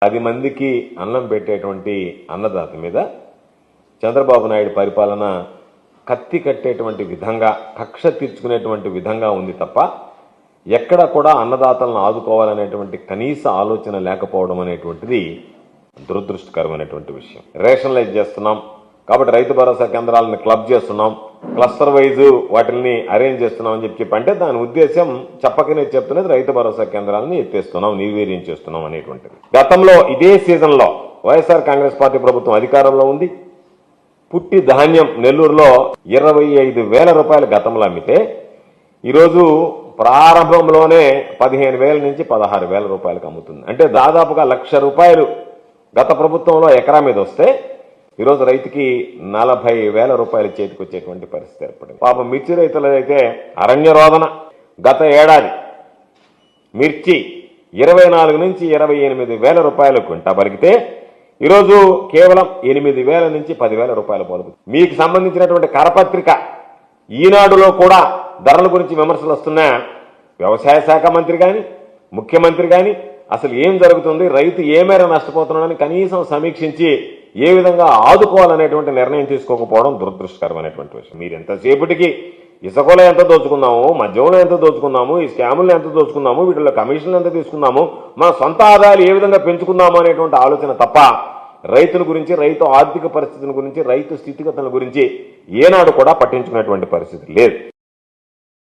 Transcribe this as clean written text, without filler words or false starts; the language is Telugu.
10 మందికి అన్నం పెట్టేటువంటి అన్నదాత మీద చంద్రబాబు నాయుడు పరిపాలన కత్తి కట్టేటువంటి విధంగా కక్ష తీర్చుకునేటువంటి విధంగా ఉంది తప్ప ఎక్కడ కూడా అన్నదాతలను ఆదుకోవాలనేటువంటి కనీస ఆలోచన లేకపోవడం అనేటువంటిది దురదృష్టకరమైనటువంటి విషయం. రేషనలైజ్ చేస్తున్నాం కాబట్టి రైతు భరోసా కేంద్రాలను క్లబ్ చేస్తున్నాం, క్లస్టర్ వైజ్ వాటిని అరేంజ్ చేస్తున్నాం అని చెప్పి అంటే దాని ఉద్దేశం చెప్పకనే చెప్తున్నది రైతు భరోసా కేంద్రాలను ఎత్తేస్తున్నాం, నిర్వీర్యం చేస్తున్నాం అనేటువంటిది. గతంలో ఇదే సీజన్లో వైఎస్ఆర్ కాంగ్రెస్ పార్టీ ప్రభుత్వం అధికారంలో ఉంది. పుట్టి ధాన్యం నెల్లూరులో 25,000 రూపాయలు గతంలో అమ్మితే ఈరోజు ప్రారంభంలోనే 15,000 నుంచి 16,000 రూపాయలకు అమ్ముతుంది. అంటే దాదాపుగా 1,00,000 రూపాయలు గత ప్రభుత్వంలో ఎకరా మీద వస్తే ఈరోజు రైతుకి 40,000 రూపాయలు చేతికి వచ్చేటువంటి పరిస్థితి ఏర్పడింది. పాపం మిర్చి రైతులైతే అరణ్య రోదన. గత ఏడాది మిర్చి 24 నుంచి 28,000 రూపాయలు క్వింటా పలికితే ఈరోజు కేవలం 8,000 నుంచి 10,000 రూపాయలు పలుకుతుంది. మీకు సంబంధించినటువంటి కరపత్రిక ఈనాడులో కూడా ధరల గురించి విమర్శలు వస్తున్నా వ్యవసాయ శాఖ మంత్రి కానీ ముఖ్యమంత్రి కానీ అసలు ఏం జరుగుతుంది, రైతు ఏ మేర నష్టపోతున్నాడని కనీసం సమీక్షించి ఏ విధంగా ఆదుకోవాలనేటువంటి నిర్ణయం తీసుకోకపోవడం దురదృష్టకరమైనటువంటి విషయం. మీరు ఎంతసేపటికి ఇసుకలో ఎంత దోచుకున్నాము, మద్యంలో ఎంత దోచుకున్నాము, ఈ స్కాముల్లో ఎంత దోచుకున్నాము, వీటిలో కమిషన్లు ఎంత తీసుకున్నాము, మన సొంత ఆదాయాలు ఏ విధంగా పెంచుకుందాము అనేటువంటి ఆలోచన తప్ప రైతుల గురించి, రైతు ఆర్థిక పరిస్థితుల గురించి, రైతు స్థితిగతుల గురించి ఏనాడు కూడా పట్టించుకునేటువంటి పరిస్థితి లేదు.